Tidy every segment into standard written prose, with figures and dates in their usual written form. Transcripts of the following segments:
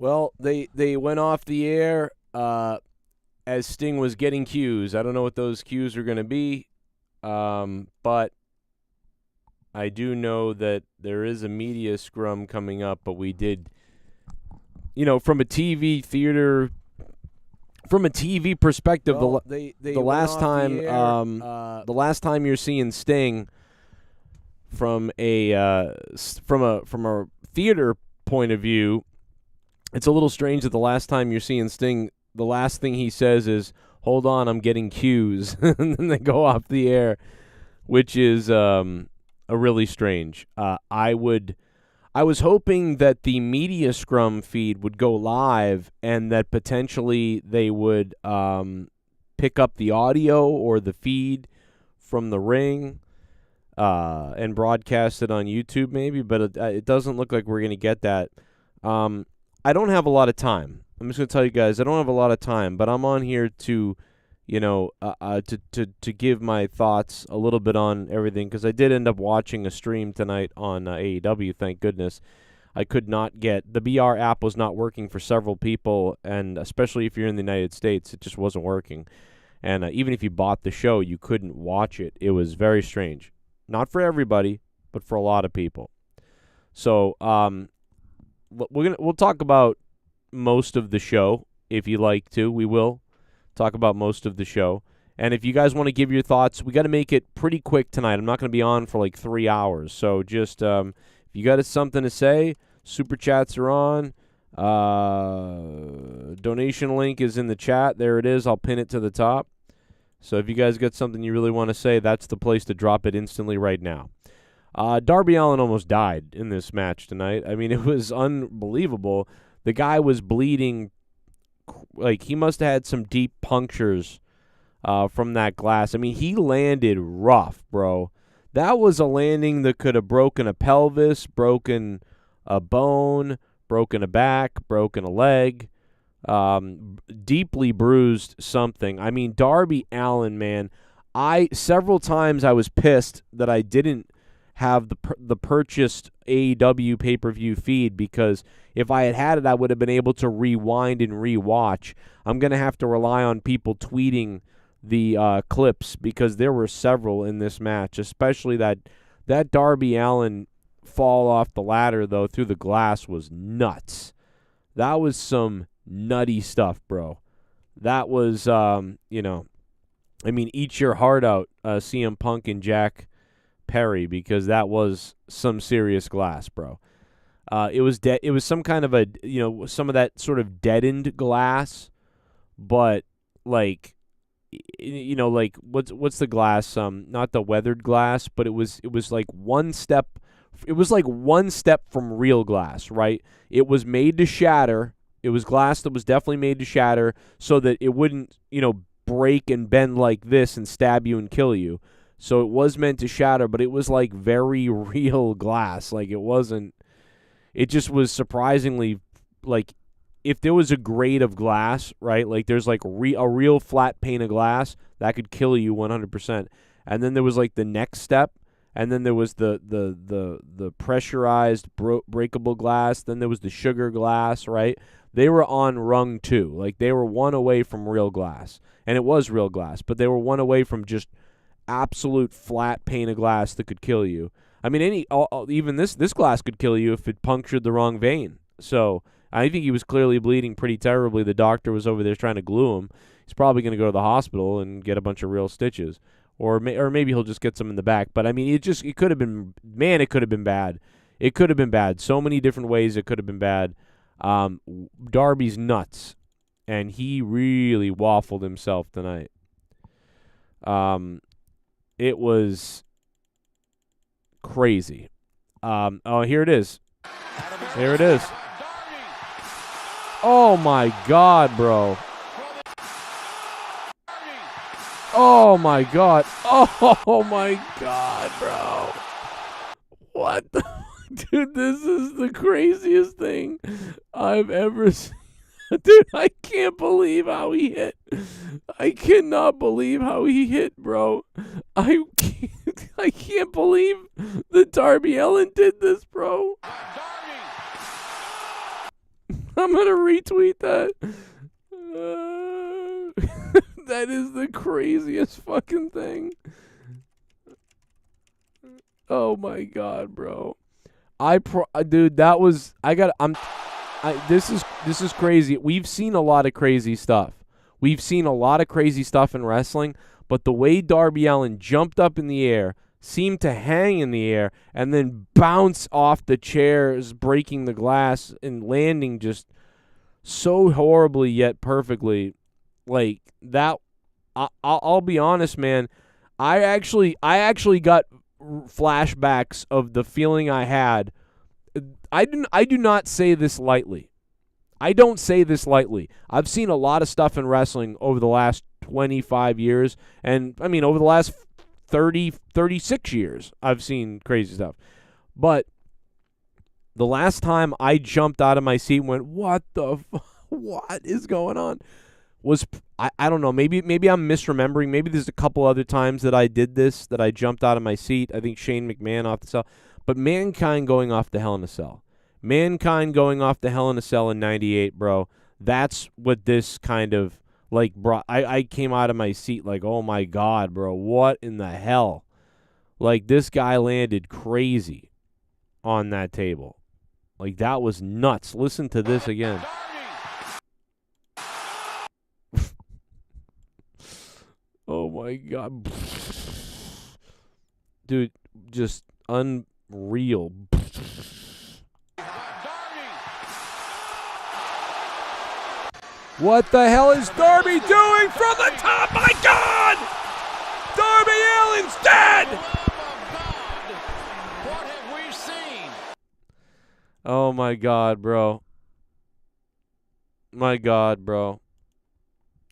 Well, they went off the air as Sting was getting cues. I don't know what those cues are going to be, but I do know that there is a media scrum coming up, but we did, from a TV perspective, Well, the last time the last time you're seeing Sting from a theater point of view, it's a little strange that the last time you're seeing Sting, the last thing he says is, "Hold on, I'm getting cues," and then they go off the air, which is a really strange. I was hoping that the media scrum feed would go live and that potentially they would pick up the audio or the feed from the ring and broadcast it on YouTube maybe, but it doesn't look like we're going to get that. I don't have a lot of time. I'm just going to tell you guys, I don't have a lot of time, but I'm on here to, to give my thoughts a little bit on everything, because I did end up watching a stream tonight on AEW, thank goodness. I could not get, the BR app was not working for several people, and especially if you're in the United States, it just wasn't working. And even if you bought the show, you couldn't watch it. It was very strange. Not for everybody, but for a lot of people. So, we'll talk about most of the show if you like to. We will talk about most of the show. And if you guys want to give your thoughts, we got to make it pretty quick tonight. I'm not going to be on for like 3 hours. So just if you got something to say, Superchats are on. Donation link is in the chat. There it is. I'll pin it to the top. So if you guys got something you really want to say, that's the place to drop it instantly right now. Darby Allin almost died in this match tonight. I mean, it was unbelievable. The guy was bleeding. Like, he must have had some deep punctures from that glass. I mean, he landed rough, bro. That was a landing that could have broken a pelvis, broken a bone, broken a back, broken a leg, deeply bruised something. I mean, Darby Allin, man, several times I was pissed that I didn't have the purchased AEW pay-per-view feed, because if I had it, I would have been able to rewind and rewatch. I'm going to have to rely on people tweeting the clips, because there were several in this match, especially that Darby Allin fall off the ladder, though, through the glass was nuts. That was some nutty stuff, bro. That was, I mean, eat your heart out, CM Punk and Jack Perry, because that was some serious glass, bro. It was some kind of a, some of that sort of deadened glass, but like, like what's the glass? Not the weathered glass, but it was like one step. It was like one step from real glass, right? It was made to shatter. It was glass that was definitely made to shatter, so that it wouldn't, break and bend like this and stab you and kill you. So it was meant to shatter, but it was like very real glass. Like, it just was surprisingly, like, if there was a grade of glass, right, like there's like a real flat pane of glass, that could kill you 100%. And then there was like the next step, and then there was the pressurized breakable glass, then there was the sugar glass, right? They were on rung 2. Like, they were one away from real glass. And it was real glass, but they were one away from just absolute flat pane of glass that could kill you. I mean, even this glass could kill you if it punctured the wrong vein. So I think he was clearly bleeding pretty terribly. The doctor was over there trying to glue him. He's probably going to go to the hospital and get a bunch of real stitches, or maybe he'll just get some in the back. But I mean, it could have been, man, it could have been bad. It could have been bad. So many different ways it could have been bad. Darby's nuts, and he really waffled himself tonight. It was crazy. Oh, here it is. Here it is. Oh, my God, bro. Oh, my God. Oh, my God, bro. What the... Dude, this is the craziest thing I've ever seen. Dude, I can't believe how he hit. I cannot believe how he hit, bro. I can't believe that Darby Allin did this, bro. I'm gonna retweet that. That is the craziest fucking thing. Oh my god, bro. Dude, that was this is crazy. We've seen a lot of crazy stuff. We've seen a lot of crazy stuff in wrestling, but the way Darby Allin jumped up in the air, seemed to hang in the air, and then bounce off the chairs, breaking the glass and landing just so horribly yet perfectly, like that. I'll be honest, man. I actually got flashbacks of the feeling I had. I do not say this lightly. I don't say this lightly. I've seen a lot of stuff in wrestling over the last 25 years, and I mean over the last 36 years, I've seen crazy stuff. But the last time I jumped out of my seat and went, what is going on? Was I don't know, maybe I'm misremembering. Maybe there's a couple other times that I did this, that I jumped out of my seat. I think Shane McMahon off the cell. But Mankind going off the Hell in a Cell. Mankind going off the Hell in a Cell in 98, bro. That's what this kind of, like, brought. I came out of my seat like, oh my god, bro, what in the hell? Like, this guy landed crazy on that table. Like, that was nuts. Listen to this again. Oh my god. Dude, just unreal. What the hell is Darby doing from the top? My god! Darby Allin's dead! What have we seen? Oh my god, bro. My god, bro.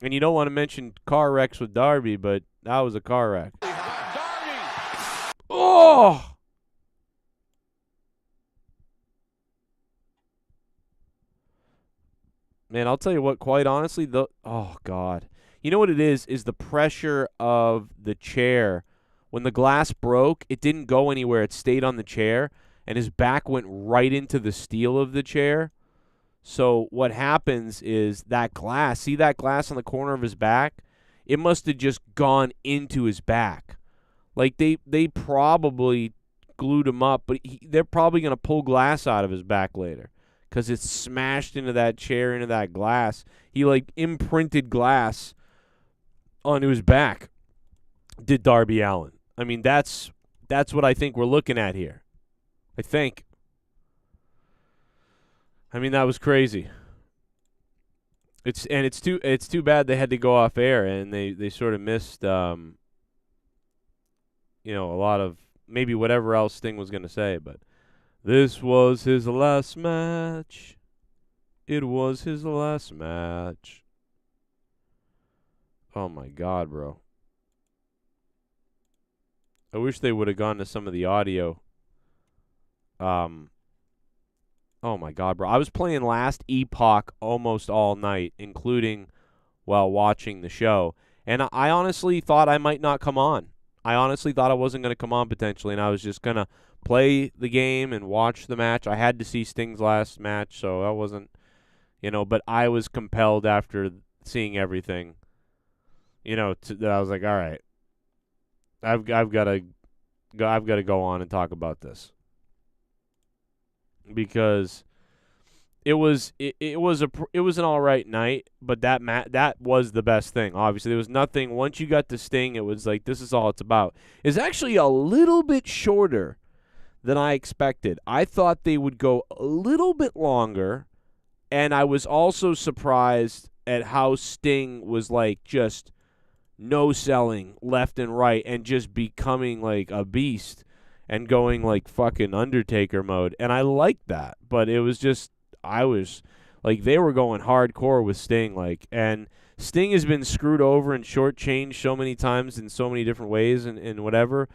And you don't want to mention car wrecks with Darby, but that was a car wreck. Oh! Man, I'll tell you what, quite honestly, oh, God. You know what it is the pressure of the chair. When the glass broke, it didn't go anywhere. It stayed on the chair, and his back went right into the steel of the chair. So what happens is that glass, see that glass on the corner of his back? It must have just gone into his back. Like, they probably glued him up, but they're probably going to pull glass out of his back later because it's smashed into that chair, into that glass. He, like, imprinted glass onto his back, did Darby Allin. I mean, that's what I think we're looking at here. I think. I mean, that was crazy. It's too bad they had to go off air and they sort of missed a lot of maybe whatever else Sting was going to say, but this was his last match. It was his last match. Oh my god, bro. I wish they would have gone to some of the audio. Oh my god, bro. I was playing Last Epoch almost all night, including while watching the show. And I honestly thought I might not come on. I honestly thought I wasn't going to come on potentially, and I was just going to play the game and watch the match. I had to see Sting's last match, so that wasn't, but I was compelled after seeing everything, that I was like, all right, I've got to go on and talk about this. Because it was an all right night, but that was the best thing. Obviously, there was nothing. Once you got to Sting, it was like, this is all it's about. It's actually a little bit shorter than I expected. I thought they would go a little bit longer, and I was also surprised at how Sting was like just no selling left and right and just becoming like a beast. And going like fucking Undertaker mode. And I liked that. But it was just, I was like, they were going hardcore with Sting. Like, and Sting has been screwed over and shortchanged so many times in so many different ways and whatever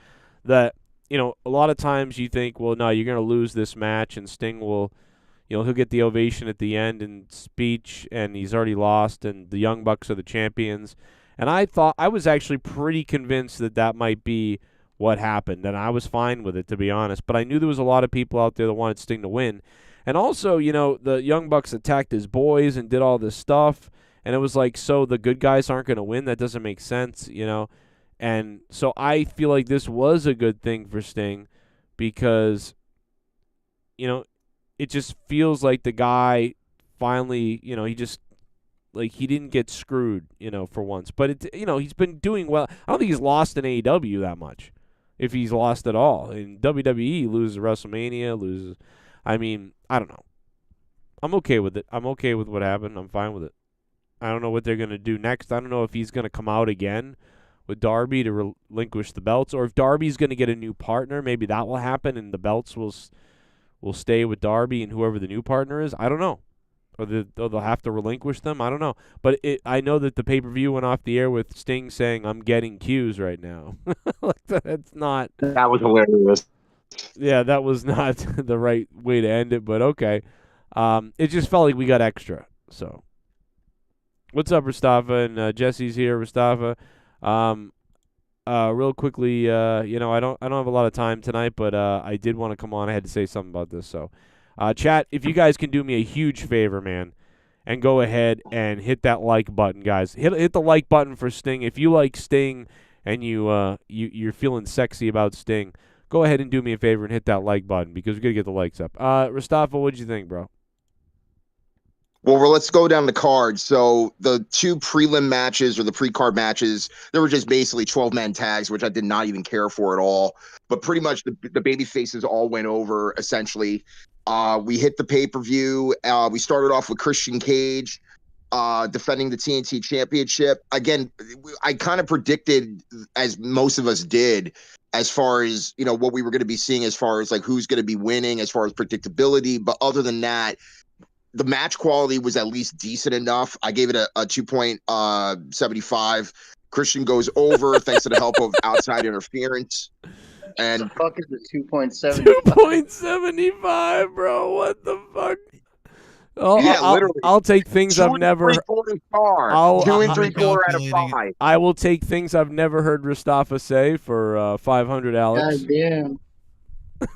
that, a lot of times you think, well, no, you're going to lose this match and Sting will, he'll get the ovation at the end and speech and he's already lost and the Young Bucks are the champions. And I was actually pretty convinced that might be what happened, and I was fine with it, to be honest. But I knew there was a lot of people out there that wanted Sting to win. And also, the Young Bucks attacked his boys and did all this stuff. And it was like, so the good guys aren't going to win? That doesn't make sense, And so I feel like this was a good thing for Sting because, it just feels like the guy finally, he just, like, he didn't get screwed, for once. But, he's been doing well. I don't think he's lost in AEW that much, if he's lost at all. In WWE, loses WrestleMania, I don't know. I'm okay with it. I'm okay with what happened. I'm fine with it. I don't know what they're going to do next. I don't know if he's going to come out again with Darby to relinquish the belts, or if Darby's going to get a new partner. Maybe that will happen, and the belts will stay with Darby and whoever the new partner is. I don't know. Or they'll have to relinquish them. I don't know. But I know that the pay-per-view went off the air with Sting saying, "I'm getting cues right now." That's not. That was hilarious. Yeah, that was not the right way to end it, but okay. It just felt like we got extra. So, what's up, Mustafa? And Jesse's here, Mustafa. Real quickly, I don't have a lot of time tonight, but I did want to come on. I had to say something about this. So, chat, if you guys can do me a huge favor, man, and go ahead and hit that like button, guys. Hit the like button for Sting. If you like Sting and you're feeling sexy about Sting, go ahead and do me a favor and hit that like button because we got to get the likes up. Mustafa, what'd you think, bro? Well, let's go down the card. So the two prelim matches or the pre-card matches, they were just basically 12-man tags, which I did not even care for at all. But pretty much the baby faces all went over, essentially. We hit the pay-per-view. We started off with Christian Cage defending the TNT Championship. Again, I kind of predicted, as most of us did, as far as, what we were going to be seeing as far as like who's going to be winning, as far as predictability. But other than that, the match quality was at least decent enough. I gave it a 2.75. Christian goes over thanks to the help of outside interference. And the fuck is the 2.75? 2.75, bro. What the fuck? Oh, yeah, literally. I'll take things I've never. 2 3/4 out of 5. I will take things I've never heard Mustafa say for 500, Alex. God damn.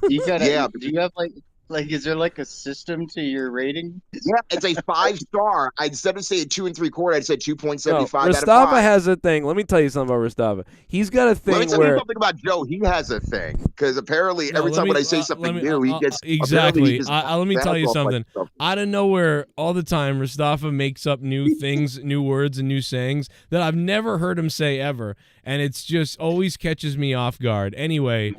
You gotta. Yeah. Do you have like, is there like a system to your rating? Yeah, it's a 5-star. Instead of saying 2 3/4, I'd say 2.75 out of 5. Mustafa has a thing. Let me tell you something about Mustafa. He's got a thing. Let me tell you something about Joe. He has a thing because apparently every time when I say something new, he gets exactly. Let me tell you something. Out of nowhere, all the time, Mustafa makes up new things, new words, and new sayings that I've never heard him say ever, and it's just always catches me off guard. Anyway,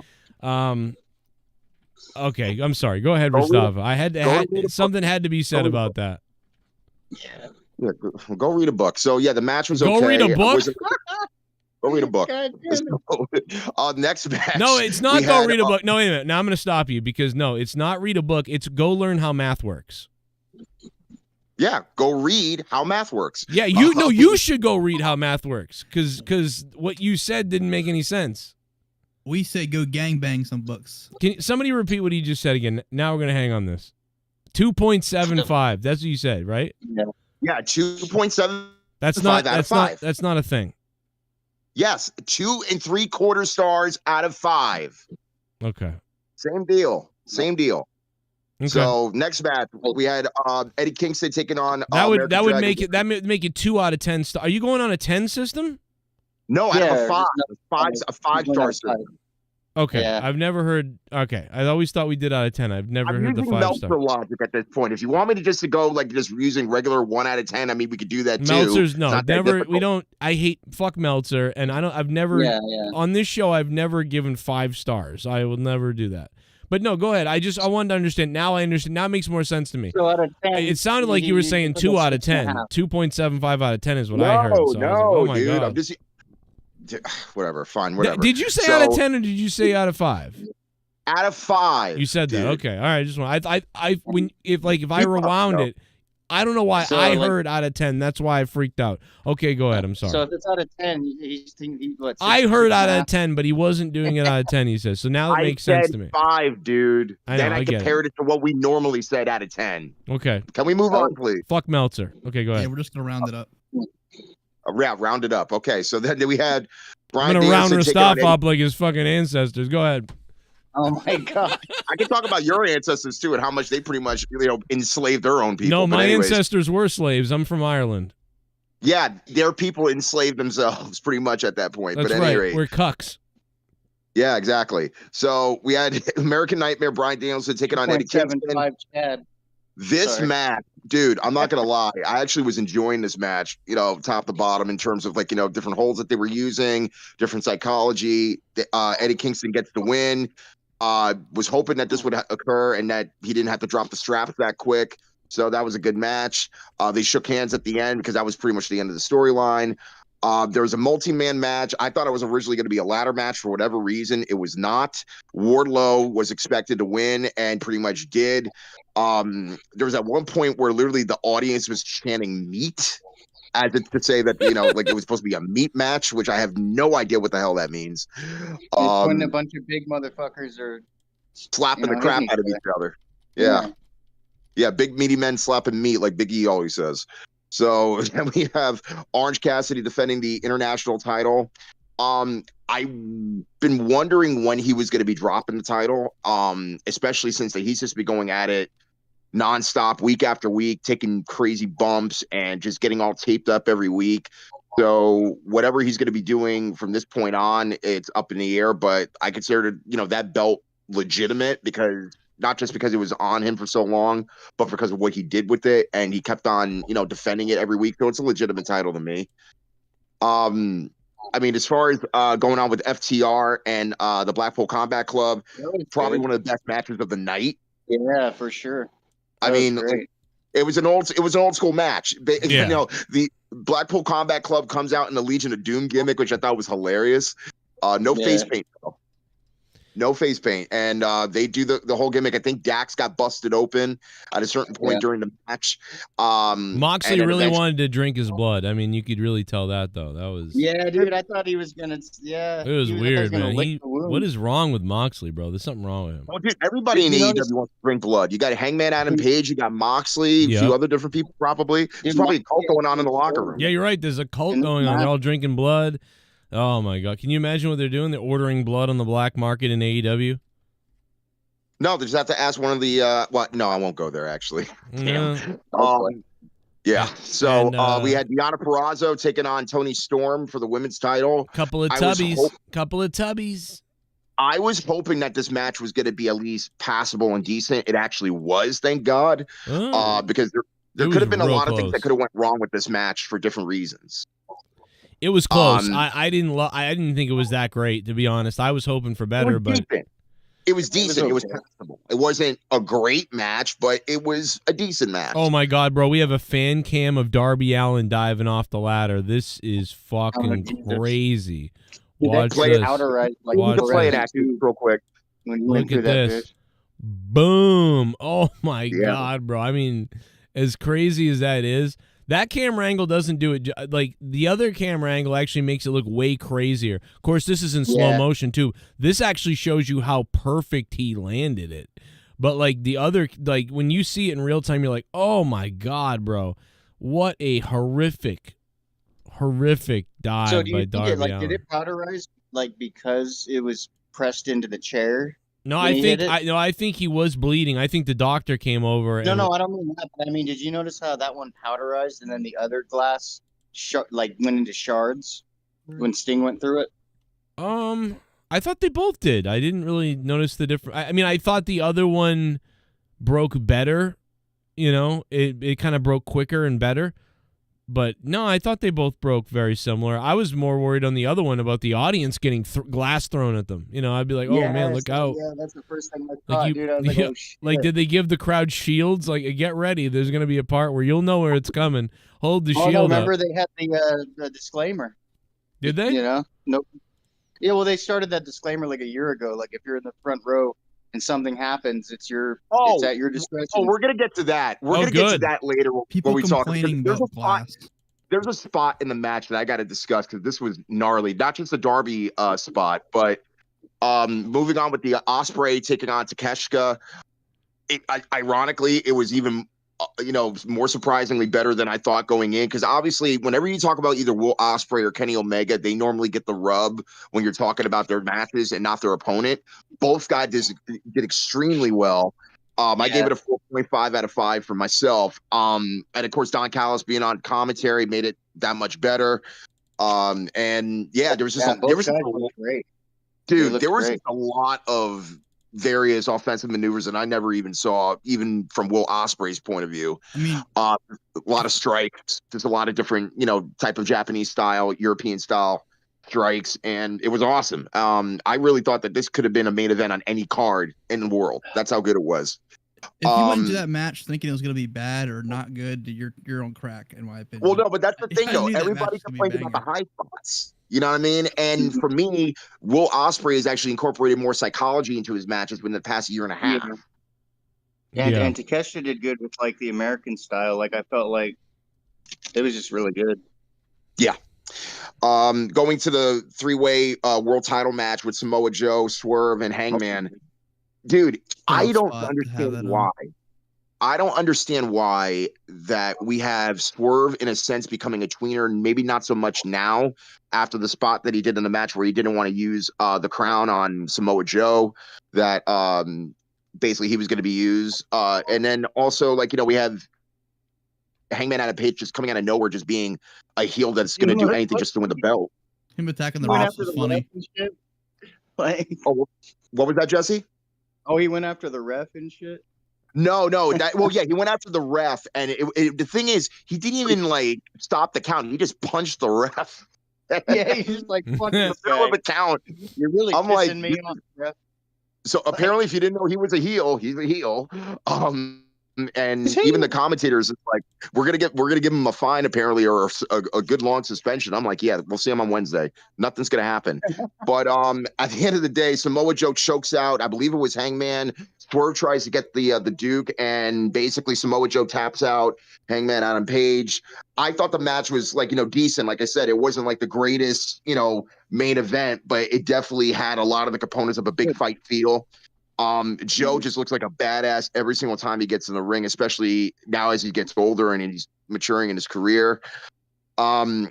okay, I'm sorry. Go ahead, Mustafa. Something had to be said about that. Yeah, go read a book. So yeah, the match was okay. Go read a book. Go read a book. Next match. No, it's not go read a book. No, wait a minute. Now I'm going to stop you because no, it's not read a book. It's go learn how math works. Yeah, go read how math works. Yeah, you should go read how math works because what you said didn't make any sense. We say go gangbang some books. Can somebody repeat what he just said again? Now we're going to hang on this. 2.75. That's what you said, right? Yeah, 2.7. That's not a thing. Yes, 2 3/4 stars out of 5. Okay. Same deal. Okay. So next match we had Eddie Kingston taking on that would make it 2 out of 10 star. Are you going on a 10 system? No, I have a 5. A 5-star system. Okay, yeah. I've never heard. Okay, I always thought we did out of 10. I've never heard the 5-star. Meltzer logic at this point. If you want me to just go just using regular 1 out of 10, I mean we could do that too. Meltzer's never. We don't. I hate fuck Meltzer, and I've never on this show. I've never given 5 stars. I will never do that. But no, go ahead. I wanted to understand. Now I understand. Now it makes more sense to me. So out of 10, it sounded like you were saying 2 out of 10. 2.75 out of 10 is what I heard. So no, I was like, oh my dude. God. I'm just whatever. Fine, whatever. Did you say out of 10 or did you say out of 5? Out of 5. You said that. Okay. All right. Just want if I rewound it, I don't know why I heard out of 10. That's why I freaked out. Okay, go ahead. I'm sorry. So if it's out of 10, he's what? I heard out of 10, but he wasn't doing it out of 10. He says so. Now it makes sense to me. 5, dude. Then I compared it to what we normally said out of 10. Okay. Can we move on, please? Fuck Meltzer. Okay, go ahead. Yeah, we're just gonna round it up. Round it up. Okay, so then we had Brian. I'm gonna round Mustafa up like his fucking ancestors. Go ahead. Oh my god. I can talk about your ancestors too and how much they pretty much enslaved their own people. No, But my anyways, ancestors were slaves. I'm from Ireland. yeah, their people enslaved themselves pretty much at that point. That's but at any right. rate, We're cucks. yeah, exactly. So we had American Nightmare Bryan Danielson taking on Eddie Kingston. 0.75 Chad. This match, dude, I'm not gonna lie. I actually was enjoying this match, top to bottom in terms of different holds that they were using, different psychology. Eddie Kingston gets the win. Was hoping that this would occur and that he didn't have to drop the straps that quick. So that was a good match. They shook hands at the end because that was pretty much the end of the storyline. There was a multi-man match. I thought it was originally going to be a ladder match for whatever reason. It was not. Wardlow was expected to win and pretty much did. There was at one point where literally the audience was chanting meat as if to say that, it was supposed to be a meat match, which I have no idea what the hell that means. It's when a bunch of big motherfuckers are slapping the crap out of each other. Yeah, big meaty men slapping meat like Big E always says. So then we have Orange Cassidy defending the international title. I've been wondering when he was going to be dropping the title, especially since he's just been going at it nonstop, week after week, taking crazy bumps and just getting all taped up every week. So whatever he's going to be doing from this point on, it's up in the air. But I consider that belt legitimate because not just because it was on him for so long, but because of what he did with it, and he kept on defending it every week. So it's a legitimate title to me. I mean, as far as going on with FTR and the Blackpool Combat Club, probably one of the best matches of the night. Yeah, for sure. I mean, it was an old school match. Yeah. The Blackpool Combat Club comes out in the Legion of Doom gimmick, which I thought was hilarious. No face paint though. No face paint. And they do the whole gimmick. I think Dax got busted open at a certain point during the match. Moxley really wanted to drink his blood. I mean, you could really tell that, though. That was... Yeah, dude, I thought he was going to... Yeah. It was weird, man. What is wrong with Moxley, bro? There's something wrong with him. Oh, dude, everybody in AEW wants to drink blood. You got Hangman Adam Page. You got Moxley. A few other different people, probably. There's probably a cult going on in the locker room. Yeah, you're right. There's a cult going on. They're all drinking blood. Oh, my God. Can you imagine what they're doing? They're ordering blood on the black market in AEW? No, they just have to ask one of the no, I won't go there actually. Damn. Yeah. So we had Deonna Purrazzo taking on Toni Storm for the women's title. Couple of tubbies. I was hoping that this match was going to be at least passable and decent. It actually was, thank God. Because there could have been a lot of things that could have went wrong with this match for different reasons. It was close. I didn't think it was that great, to be honest. I was hoping for better, but it was decent. It was passable. It wasn't a great match, but it was a decent match. Oh my God, bro! We have a fan cam of Darby Allin diving off the ladder. This is fucking crazy. Watch play this. It outer right, like play it actually real quick. Look at this. Boom! Oh my God, bro! I mean, as crazy as that is. That camera angle doesn't do it. Like, the other camera angle actually makes it look way crazier. Of course, this is in slow motion, too. This actually shows you how perfect he landed it. But, like, the other, like, when you see it in real time, you're like, oh, my God, bro. What a horrific dive by Darby Allin. Did it powderize, like, because it was pressed into the chair? No, I think he was bleeding. I think the doctor came over. No, I don't mean that. But I mean, did you notice how that one powderized and then the other glass went into shards when Sting went through it? I thought they both did. I didn't really notice the difference. I mean, I thought the other one broke better. It kind of broke quicker and better. But no, I thought they both broke very similar. I was more worried on the other one about the audience getting glass thrown at them. I'd be like, oh, man, look out. Yeah, that's the first thing I thought, dude. I was like, oh, shit. Like, did they give the crowd shields? Like, get ready. There's going to be a part where you'll know where it's coming. Hold the shield remember up. They had the disclaimer. Did they? Nope. Yeah, well, they started that disclaimer like a year ago. Like, if you're in the front row and something happens, it's at your discretion. Oh, we're gonna get to that. We're gonna get to that later when we talk. There's a spot in the match that I got to discuss because this was gnarly. Not just the Darby spot, but moving on with the Ospreay taking on Takeshita. Ironically, it was even more surprisingly better than I thought going in. Because obviously, whenever you talk about either Will Ospreay or Kenny Omega, they normally get the rub when you're talking about their matches and not their opponent. Both guys did extremely well. I gave it a 4.5 out of 5 for myself. And of course, Don Callis being on commentary made it that much better. And yeah, there was just great. Dude, there was a lot of various offensive maneuvers that I never even saw, even from Will Ospreay's point of view. I mean, a lot of strikes, just a lot of different, type of Japanese style, European style strikes, and it was awesome. I really thought that this could have been a main event on any card in the world. That's how good it was. if you went into that match thinking it was going to be bad or not good, you're on crack, in my opinion. Well, no, but that's the thing, I though. knew that Everybody match was gonna be complains about the banger. high spots. You know what I mean? And for me, Will Ospreay has actually incorporated more psychology into his matches within the past year and a half. And Takeshita did good with like the American style. Like I felt like it was just really good. Yeah. Going to the 3-way world title match with Samoa Joe, Swerve, and Hangman. Dude, I don't understand why. I don't understand why that we have Swerve, in a sense, becoming a tweener, and maybe not so much now after the spot that he did in the match where he didn't want to use the crown on Samoa Joe, that basically he was going to be used. And then also, we have Hangman Adam Page just coming out of nowhere, just being a heel that's going to do anything just to win the belt. Him attacking the Ross was funny. Like, what was that, Jesse? Oh, he went after the ref and shit? No. He went after the ref, and the thing is, he didn't even stop the count. He just punched the ref. Yeah, he's just like fucking the middle of a count. You're really pissing me off, ref. So apparently, if you didn't know he was a heel, he's a heel. And even the commentators is like, we're gonna give him a fine apparently, or a good long suspension. I'm like, yeah, we'll see him on Wednesday. Nothing's gonna happen. But at the end of the day, Samoa Joe chokes out. I believe it was Hangman. Swerve tries to get the Duke, and basically Samoa Joe taps out Hangman Adam Page. I thought the match was decent. Like I said, it wasn't like the greatest main event, but it definitely had a lot of the components of a big fight feel. Joe just looks like a badass every single time he gets in the ring, especially now as he gets older and he's maturing in his career. I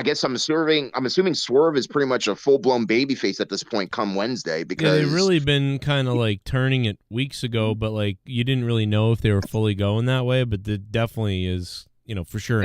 guess I'm assuming Swerve is pretty much a full-blown babyface at this point come Wednesday, because they've really been kind of turning it weeks ago, but you didn't really know if they were fully going that way, but it definitely is, for sure.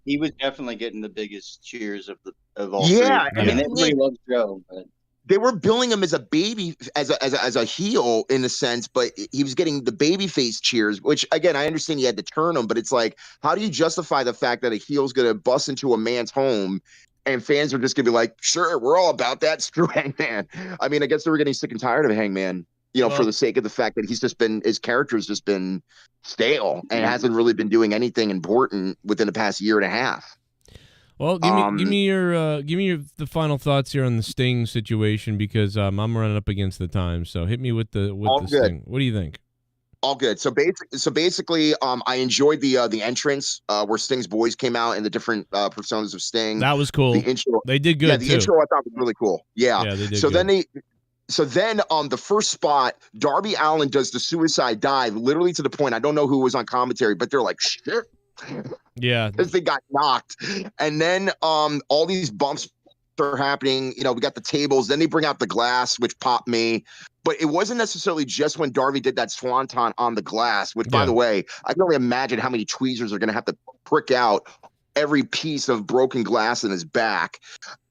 He was definitely getting the biggest cheers of all. Yeah, three. I mean, everybody loves Joe, but they were billing him as a baby, as a heel in a sense, but he was getting the babyface cheers, which again, I understand you had to turn him, but it's like, how do you justify the fact that a heel's going to bust into a man's home and fans are just going to be like, sure, we're all about that. Screw Hangman. I mean, I guess they were getting sick and tired of Hangman, for the sake of the fact that his character's just been stale and hasn't really been doing anything important within the past year and a half. Well, give me the final thoughts here on the Sting situation, because I'm running up against the time. So hit me with the Sting. What do you think? All good. So basically, I enjoyed the entrance where Sting's boys came out and the different personas of Sting. That was cool. The intro, they did good. Yeah, the intro I thought was really cool. Yeah. They did so good. then the first spot, Darby Allin does the suicide dive, literally to the point, I don't know who was on commentary, but they're like, shit. Yeah, because they got knocked. And then all these bumps are happening. We got the tables. Then they bring out the glass, which popped me. But it wasn't necessarily just when Darby did that swanton on the glass, which, by the way, I can only imagine how many tweezers are going to have to prick out every piece of broken glass in his back.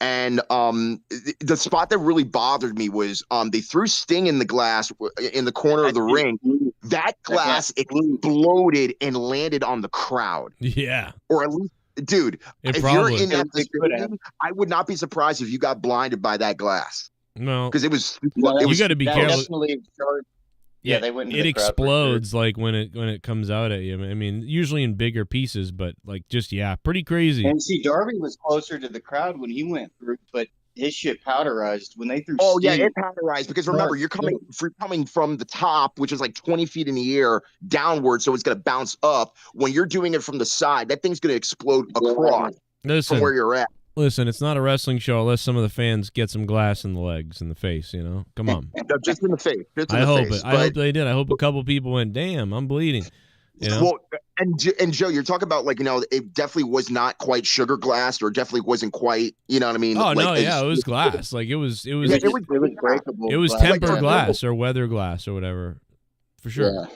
And the spot that really bothered me was they threw Sting in the glass in the corner of the ring. That glass exploded and landed on the crowd. Yeah. Or at least, dude, if probably. you're in that vicinity, I would not be surprised if you got blinded by that glass. No. Because it was you got to be careful. Yeah, they went into it the crowd explodes when it comes out at you. I mean, usually in bigger pieces, but pretty crazy. And see, Darby was closer to the crowd when he went through, but his shit powderized when they threw. Oh Sting. yeah, it powderized because remember, you're coming from the top, which is like 20 feet in the air downward, so it's gonna bounce up. When you're doing it from the side, that thing's gonna explode across from where you're at. Listen, it's not a wrestling show unless some of the fans get some glass in the legs, in the face, Come on. Just in the face. I hope they did. I hope a couple people went, damn, I'm bleeding. You know? Well, and Joe, you're talking about like, it definitely was not quite sugar glass, or definitely wasn't quite, you know what I mean? Oh like, no, yeah, it was glass. Like it was Yeah, it was breakable. it was glass. tempered Like, glass or weather glass or whatever, for sure. Yeah.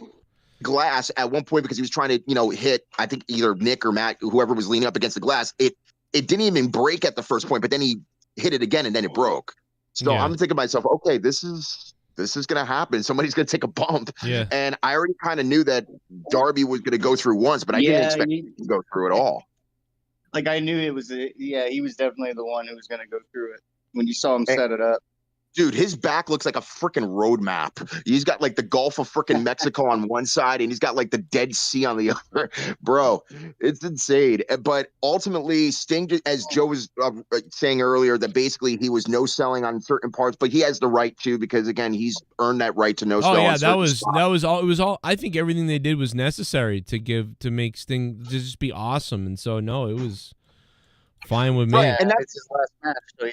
glass at one point because he was trying to, hit, I think either Nick or Matt, whoever was leaning up against the glass. It didn't even break at the first point, but then he hit it again and then it broke. So Yeah. I'm thinking to myself, okay, this is gonna happen. Somebody's gonna take a bump. Yeah. And I already kind of knew that Darby was gonna go through once, but I didn't expect him to go through at all. Like I knew it was he was definitely the one who was gonna go through it when you saw him set it up. Dude, his back looks like a freaking road map. He's got like the Gulf of freaking Mexico on one side, and he's got like the Dead Sea on the other. Bro, it's insane. But ultimately, Sting, as Joe was saying earlier, that basically he was no selling on certain parts, but he has the right to, because again, he's earned that right to no sell. Oh yeah, on that was spots. that was all. It was all. I think everything they did was necessary to make Sting to just be awesome, and so no, it was fine with me. Yeah, and that's his last match, so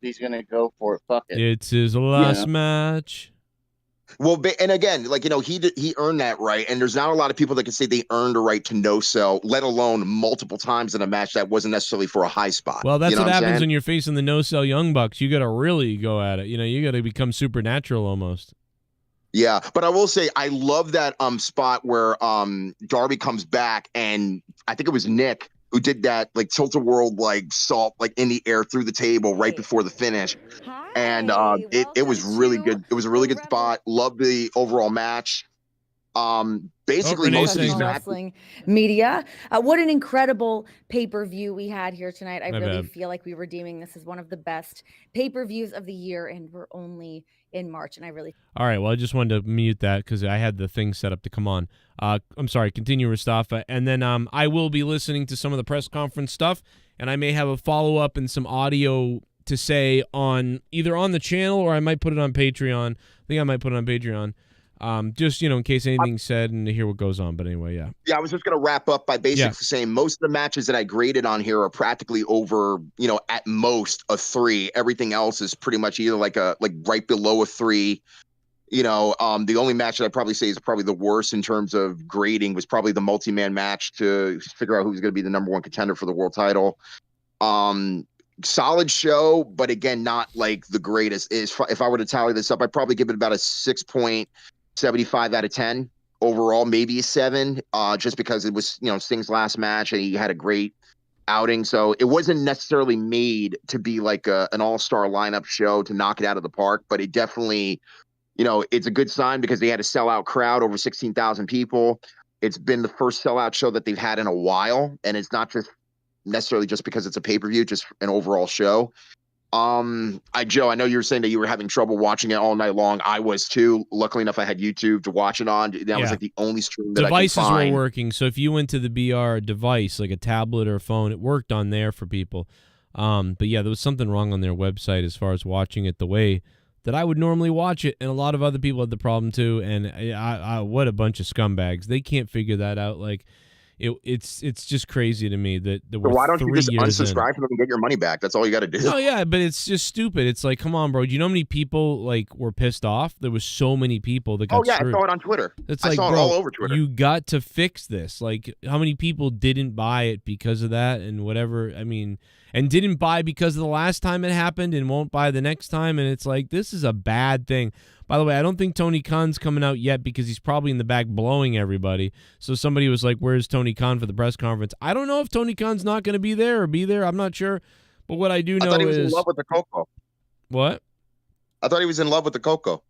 he's gonna go for it. Fuck it. It's his last match. Well, and again, like, he earned that right, and there's not a lot of people that can say they earned a right to no sell, let alone multiple times in a match that wasn't necessarily for a high spot. Well, that's what happens saying? when you're facing the no sell Young Bucks. You got to really go at it. You got to become supernatural almost. Yeah, but I will say I love that spot where Darby comes back, and I think it was Nick who did that like tilt-a-whirl like salt like in the air through the table right before the finish. And it was really good. It was a really good spot. Love the overall match. Basically most of these wrestling media. What an incredible pay-per-view we had here tonight. I really feel like we were deeming this as one of the best pay-per-views of the year, and we're only in March, and I really. All right, well, I just wanted to mute that because I had the thing set up to come on. I'm sorry, continue, Mustafa. And then I will be listening to some of the press conference stuff, and I may have a follow-up and some audio to say on either on the channel or I might put it on Patreon. I think I might put it on Patreon. Just, in case anything's said and to hear what goes on. But anyway, yeah. Yeah, I was just going to wrap up by basically saying most of the matches that I graded on here are practically over, at most a 3. Everything else is pretty much either like right below a 3. The only match that I'd probably say is probably the worst in terms of grading was probably the multi-man match to figure out who's going to be the number 1 contender for the world title. Solid show, but again, not like the greatest. If I were to tally this up, I'd probably give it about a 6.75 out of 10 overall, maybe a 7, just because it was, Sting's last match and he had a great outing. So it wasn't necessarily made to be like an all-star lineup show to knock it out of the park, but it definitely, it's a good sign because they had a sellout crowd, over 16,000 people. It's been the first sellout show that they've had in a while, and it's not just necessarily just because it's a pay-per-view, just an overall show. Joe, I know you were saying that you were having trouble watching it all night long. I was too. Luckily enough, I had YouTube to watch it on. That was like the only stream that devices I could find. were working. So if you went to the BR device, like a tablet or a phone, it worked on there for people. But yeah, there was something wrong on their website as far as watching it the way that I would normally watch it, and a lot of other people had the problem too. And I what a bunch of scumbags! They can't figure that out. Like. It's just crazy to me that we're why don't you just 3 years unsubscribe from them and get your money back? That's all you got to do. Oh yeah, but it's just stupid. It's like, come on, bro. Do you know how many people were pissed off? There was so many people that got screwed. I saw it on Twitter. I saw it all over Twitter. You got to fix this. Like, how many people didn't buy it because of that and whatever? I mean, and didn't buy because of the last time it happened and won't buy the next time. And it's like, this is a bad thing. By the way, I don't think Tony Khan's coming out yet because he's probably in the back blowing everybody. So somebody was like, where's Tony Khan for the press conference? I don't know if Tony Khan's not going to be there or be there. I'm not sure. But what I do know is... I thought he was in love with the Coco. What? I thought he was in love with the Coco.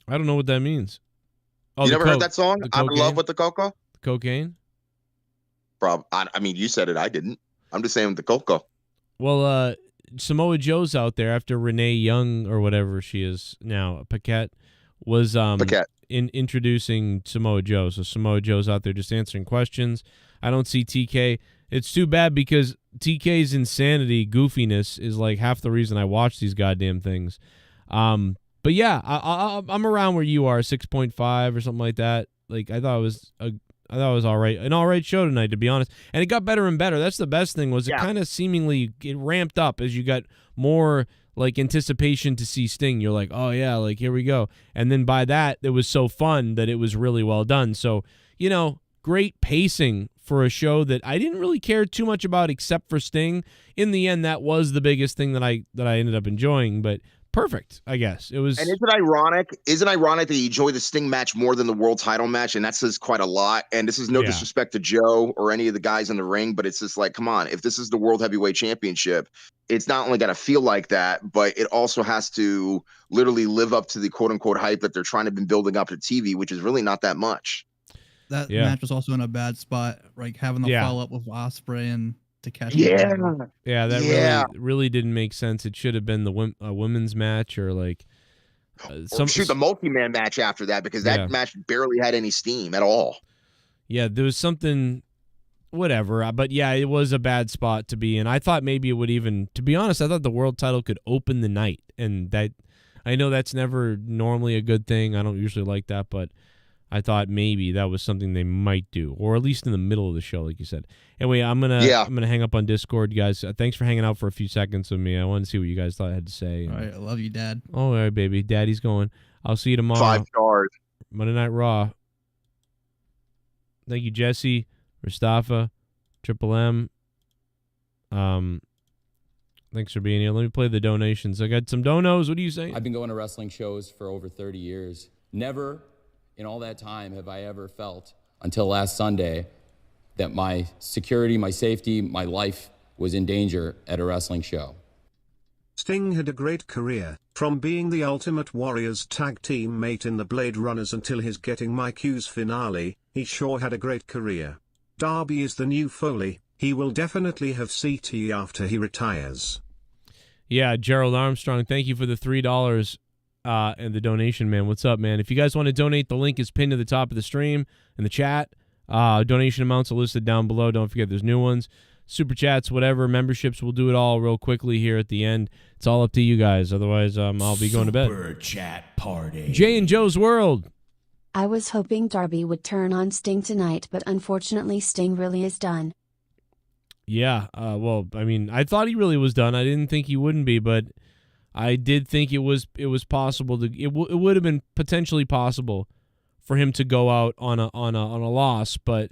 I don't know what that means. Oh, you never heard that song? I'm in love with the Coco? The cocaine? I mean, you said it. I didn't. I'm just saying the Coco. Well, Samoa Joe's out there after Renee Young or whatever she is now, Paquette, was introducing Samoa Joe. So Samoa Joe's out there just answering questions. I don't see TK. It's too bad because TK's insanity, goofiness is like half the reason I watch these goddamn things. But yeah, I'm around where you are, 6.5 or something like that. Like I thought it was all right, an all right show tonight, to be honest. And it got better and better. That's the best thing was it kind of seemingly it ramped up as you got more like anticipation to see Sting. You're like, oh yeah, like here we go. And then by that, it was so fun that it was really well done. So great pacing for a show that I didn't really care too much about except for Sting. In the end, that was the biggest thing that I ended up enjoying, but perfect, I guess. It was. And isn't it ironic that you enjoy the Sting match more than the world title match? And that says quite a lot. And this is no disrespect to Joe or any of the guys in the ring, but it's just like, come on, if this is the World Heavyweight Championship, it's not only got to feel like that, but it also has to literally live up to the quote unquote hype that they're trying to be building up to TV, which is really not that much. That match was also in a bad spot, like having the follow up with Ospreay and Duncachino. That really didn't make sense. It should have been the women's match or like the multi-man match after that, because that match barely had any steam at all. Yeah, there was something, whatever. But yeah, it was a bad spot to be in. I thought maybe it would even, to be honest, I thought the world title could open the night, and that I know that's never normally a good thing. I don't usually like that, but I thought maybe that was something they might do, or at least in the middle of the show, like you said. Anyway, I'm gonna hang up on Discord, guys. Thanks for hanging out for a few seconds with me. I wanted to see what you guys thought I had to say. All right, I love you, Dad. All right, baby, Daddy's going. I'll see you tomorrow. 5 stars. Monday Night Raw. Thank you, Jesse, Mustafa, Triple M. Thanks for being here. Let me play the donations. I got some donos. What are you saying? I've been going to wrestling shows for over 30 years. Never in all that time have I ever felt, until last Sunday, that my security, my safety, my life was in danger at a wrestling show. Sting had a great career, from being the Ultimate Warrior's tag team mate in the Blade Runners until his Getting My Cues finale. He sure had a great career. Darby is the new Foley. He will definitely have CT after he retires. Yeah, Gerald Armstrong, thank you for the $3 and the donation, man. What's up, man? If you guys want to donate, the link is pinned to the top of the stream in the chat. Donation amounts are listed down below. Don't forget there's new ones. Super chats, whatever, memberships, we'll do it all real quickly here at the end. It's all up to you guys. Otherwise, I'll be going to bed. Super chat party. Jay and Joe's World. I was hoping Darby would turn on Sting tonight, but unfortunately Sting really is done. Yeah, well, I mean, I thought he really was done. I didn't think he wouldn't be, but I did think it was possible to. It would have been potentially possible for him to go out on a loss, but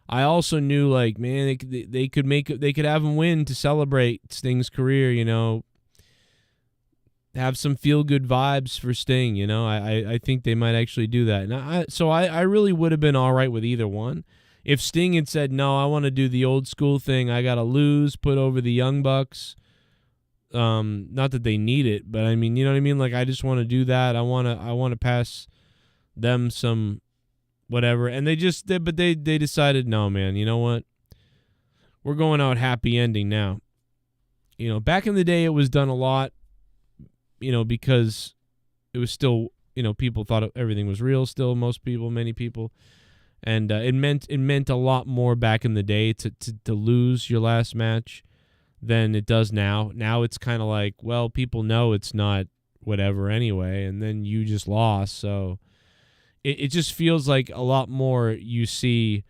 I also knew, like, man, they could have him win to celebrate Sting's career, you know. Have some feel good vibes for Sting, you know. I think they might actually do that, and so I really would have been all right with either one. If Sting had said, no, I want to do the old school thing, I got to lose, put over the Young Bucks. Not that they need it, but I mean, you know what I mean? Like, I just want to do that. I want to pass them some whatever. And they decided, no, man, you know what? We're going out happy ending now. You know, back in the day, it was done a lot, you know, because it was still, you know, people thought everything was real still, many people. And it meant a lot more back in the day to lose your last match than it does now. Now it's kind of like, well, people know it's not whatever anyway, and then you just lost. So it just feels like a lot more you see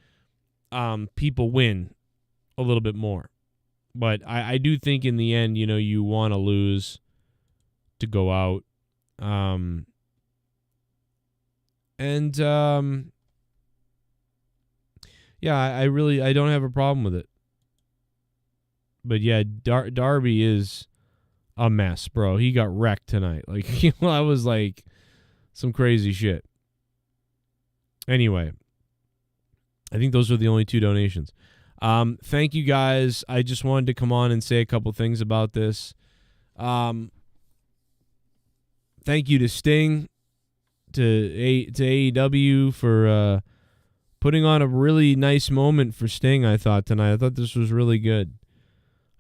people win a little bit more. But I do think in the end, you know, you want to lose to go out. Yeah, I don't have a problem with it. But yeah, Darby is a mess, bro. He got wrecked tonight. Like, you know, I was like some crazy shit. Anyway, I think those are the only 2 donations. Thank you guys. I just wanted to come on and say a couple things about this. Thank you to Sting, to AEW for putting on a really nice moment for Sting, I thought, tonight. I thought this was really good.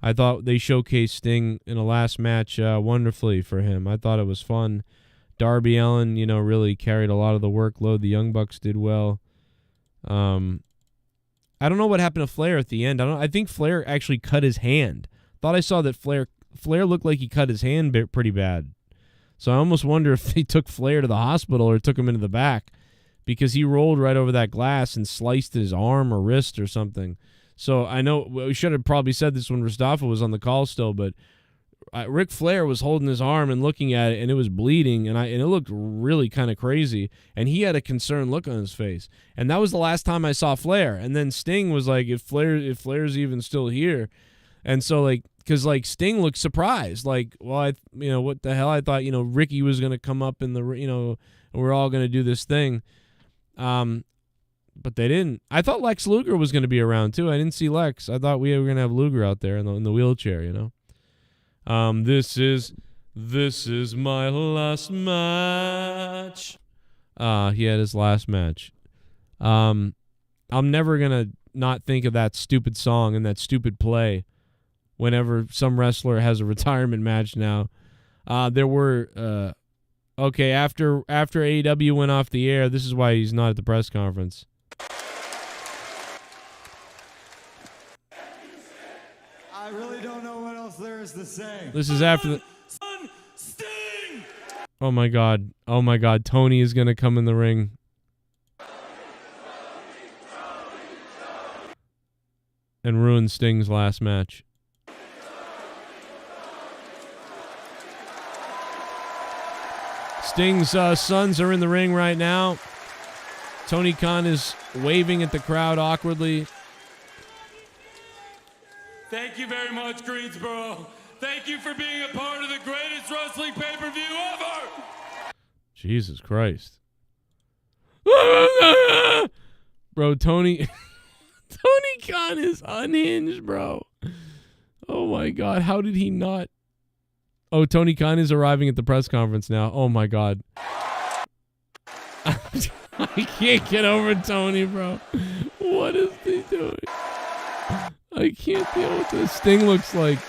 I thought they showcased Sting in a last match wonderfully for him. I thought it was fun. Darby Allin, you know, really carried a lot of the workload. The Young Bucks did well. I don't know what happened to Flair at the end. I think Flair actually cut his hand. Thought I saw that Flair looked like he cut his hand pretty bad. So I almost wonder if they took Flair to the hospital or took him into the back, because he rolled right over that glass and sliced his arm or wrist or something. So I know we should have probably said this when Mustafa was on the call still, but Ric Flair was holding his arm and looking at it, and it was bleeding, and it looked really kind of crazy, and he had a concerned look on his face. And that was the last time I saw Flair. And then Sting was like, if Flair's even still here. And so, like, because, like, Sting looked surprised. Like, well, what the hell? I thought, Ricky was going to come up in the, and we're all going to do this thing. But they didn't. I thought Lex Luger was going to be around, too. I didn't see Lex. I thought we were going to have Luger out there in the wheelchair, This is my last match. He had his last match. I'm never going to not think of that stupid song and that stupid play whenever some wrestler has a retirement match now. There were, after AEW went off the air, this is why he's not at the press conference. I really don't know what else there is to say. This is after the... Sting! Oh, my God. Tony is going to come in the ring. And ruin Sting's last match. Sting's sons are in the ring right now. Tony Khan is waving at the crowd awkwardly. Thank you very much, Greensboro. Thank you for being a part of the greatest wrestling pay-per-view ever. Jesus Christ. Bro, Tony Khan is unhinged, bro. Oh my God, how did he not? Oh, Tony Khan is arriving at the press conference now. Oh my God. I can't get over Tony, bro. What is he doing? I can't deal with this. Sting looks like...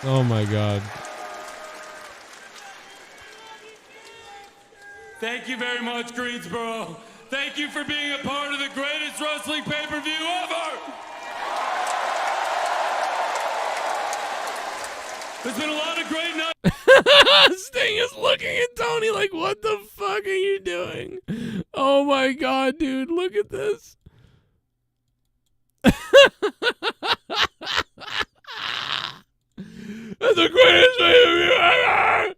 Oh my God. Thank you very much, Greensboro. Thank you for being a part of the greatest wrestling pay-per-view ever. There's been a lot of great nights. Sting is looking at Tony like, what the fuck are you doing? Oh my God, dude, look at this. That's the greatest pay-per-view ever.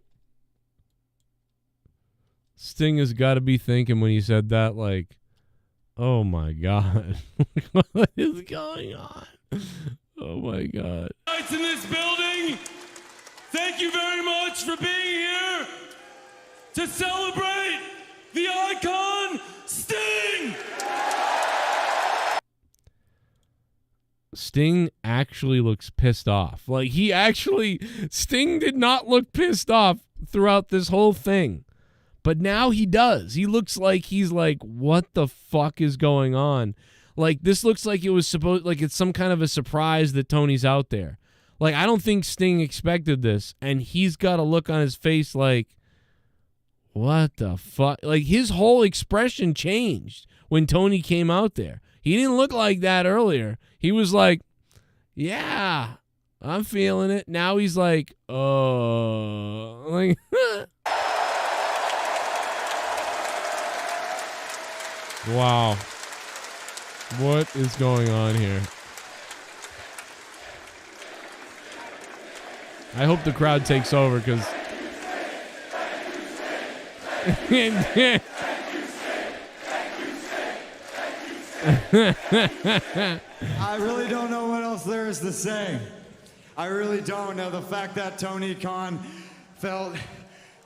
Sting has got to be thinking when he said that, like, oh my God, what is going on? Oh my God. Nights in this building. Thank you very much for being here to celebrate the icon, Sting. Sting actually looks pissed off. Like, Sting did not look pissed off throughout this whole thing. But now he does. He looks like he's like, what the fuck is going on? Like, this looks like it's some kind of a surprise that Tony's out there. Like, I don't think Sting expected this. And he's got a look on his face like, what the fuck? Like, his whole expression changed when Tony came out there. He didn't look like that earlier. He was like, yeah, I'm feeling it. Now he's like, oh. Like, wow. What is going on here? I hope the crowd takes over because... I really don't know what else there is to say. I really don't know. The fact that Tony Khan felt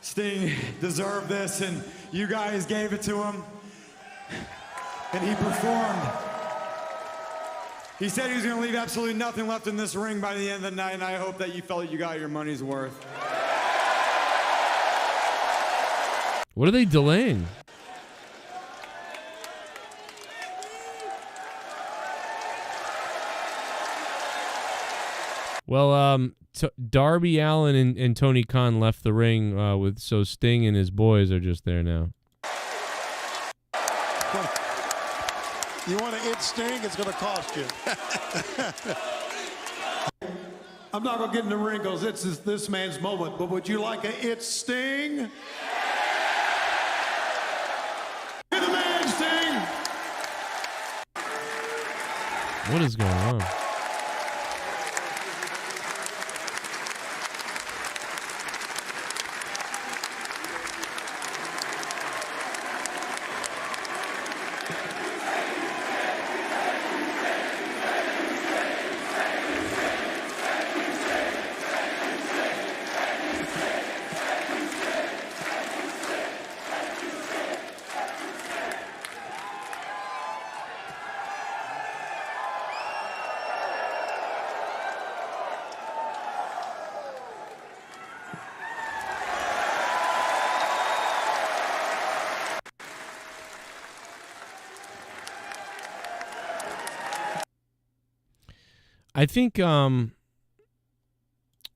Sting deserved this and you guys gave it to him and he performed. He said he was going to leave absolutely nothing left in this ring by the end of the night, and I hope that you felt you got your money's worth. What are they delaying? Well, Darby Allin and Tony Khan left the ring so Sting and his boys are just there now. You want to hit Sting? It's going to cost you. I'm not going to get in the ring because it's this man's moment, but would you like a hit Sting? Get the man, Sting! What is going on? I think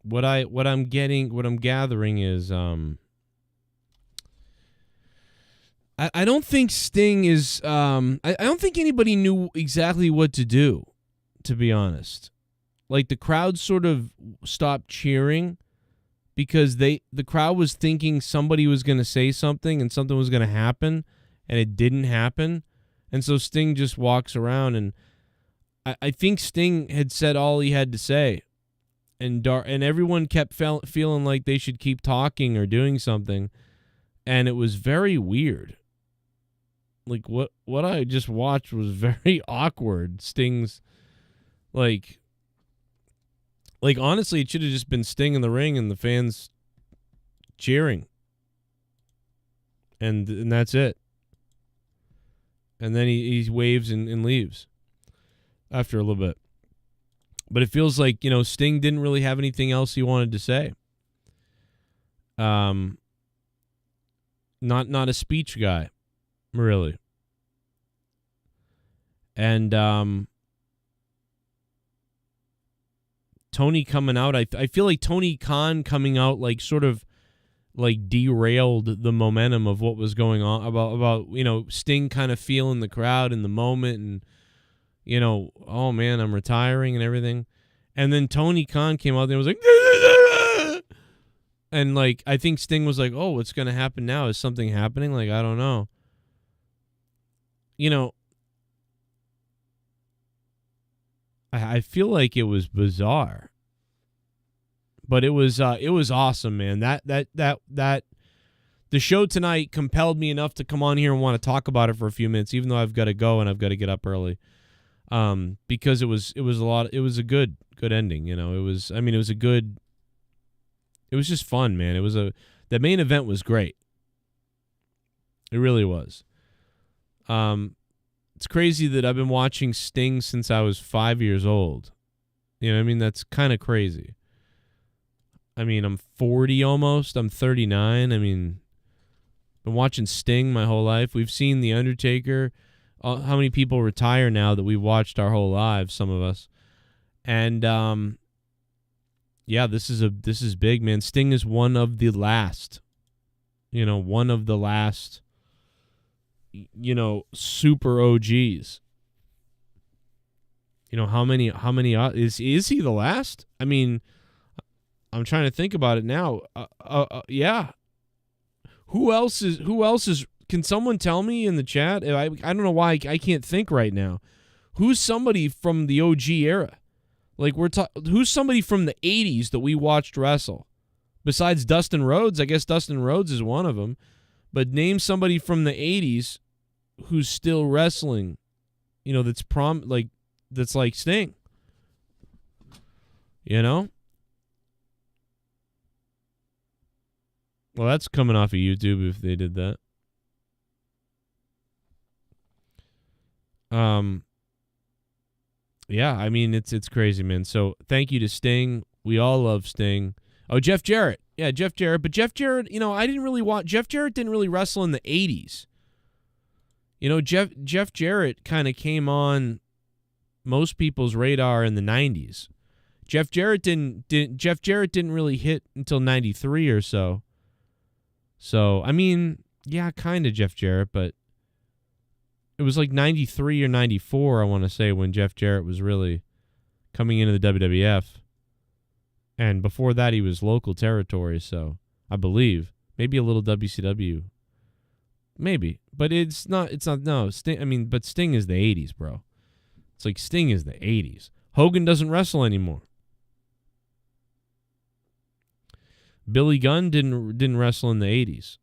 what I'm gathering is I don't think Sting is I don't think anybody knew exactly what to do, to be honest. Like the crowd sort of stopped cheering because the crowd was thinking somebody was going to say something and something was going to happen, and it didn't happen. And so Sting just walks around, and I think Sting had said all he had to say, and everyone kept feeling like they should keep talking or doing something, and it was very weird. Like what I just watched was very awkward. Sting's like honestly, it should have just been Sting in the ring and the fans cheering, and that's it. And then he waves and leaves after a little bit. But it feels like, Sting didn't really have anything else he wanted to say. Not a speech guy, really. And Tony coming out, I feel like Tony Khan coming out like sort of like derailed the momentum of what was going on about Sting kind of feeling the crowd in the moment and oh man, I'm retiring and everything. And then Tony Khan came out there and was like and like I think Sting was like, "Oh, what's going to happen now? Is something happening? Like I don't know." I feel like it was bizarre. But it was awesome, man. That the show tonight compelled me enough to come on here and want to talk about it for a few minutes, even though I've got to go and I've got to get up early. Because it was a good ending, It was just fun, man. The main event was great. It really was. It's crazy that I've been watching Sting since I was 5 years old. That's kind of crazy. I'm 40 almost. I'm 39. Been watching Sting my whole life. We've seen The Undertaker. How many people retire now that we've watched our whole lives, some of us. And, yeah, this is big, man. Sting is one of the last, super OGs. How many is he the last? I'm trying to think about it now. Yeah. Who else is can someone tell me in the chat? I don't know why I can't think right now. Who's somebody from the OG era? Like who's somebody from the 80s that we watched wrestle? Besides Dustin Rhodes, I guess Dustin Rhodes is one of them. But name somebody from the 80s who's still wrestling, that's like Sting. Well, that's coming off of YouTube if they did that. Yeah, it's crazy, man. So thank you to Sting. We all love Sting. Oh, Jeff Jarrett. Yeah, Jeff Jarrett. But Jeff Jarrett, I didn't really watch. Jeff Jarrett didn't really wrestle in the 80s. Jeff Jarrett kind of came on most people's radar in the 90s. Jeff Jarrett didn't really hit until 93 or so. So, yeah, kind of Jeff Jarrett, but it was like 93 or 94, I want to say, when Jeff Jarrett was really coming into the WWF. And before that, he was local territory, so I believe. Maybe a little WCW. Maybe. But it's not, no. Sting, but Sting is the 80s, bro. It's like Sting is the 80s. Hogan doesn't wrestle anymore. Billy Gunn didn't wrestle in the 80s.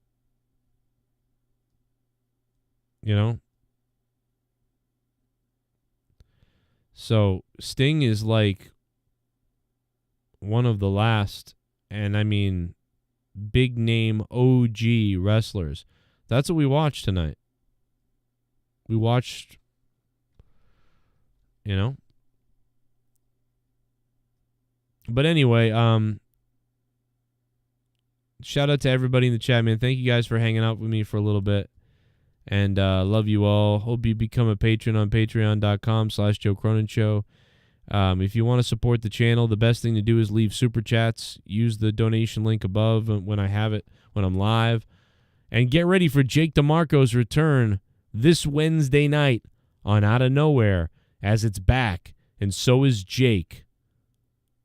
So Sting is like one of the last, and big name OG wrestlers. That's what we watched tonight. We watched, But anyway, shout out to everybody in the chat, man. Thank you guys for hanging out with me for a little bit. And love you all. Hope you become a patron on patreon.com/Joe Cronin Show. If you want to support the channel, the best thing to do is leave Super Chats. Use the donation link above when I have it, when I'm live. And get ready for Jake DeMarco's return this Wednesday night on Out of Nowhere, as it's back, and so is Jake.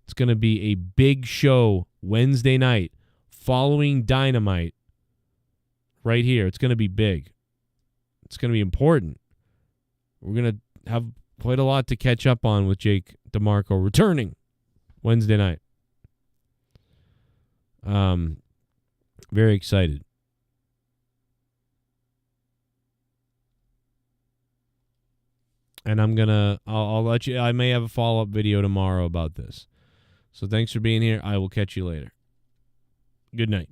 It's going to be a big show Wednesday night following Dynamite right here. It's going to be big. It's going to be important. We're going to have quite a lot to catch up on with Jake DeMarco returning Wednesday night. Very excited. And I'll let you, I may have a follow-up video tomorrow about this. So thanks for being here. I will catch you later. Good night.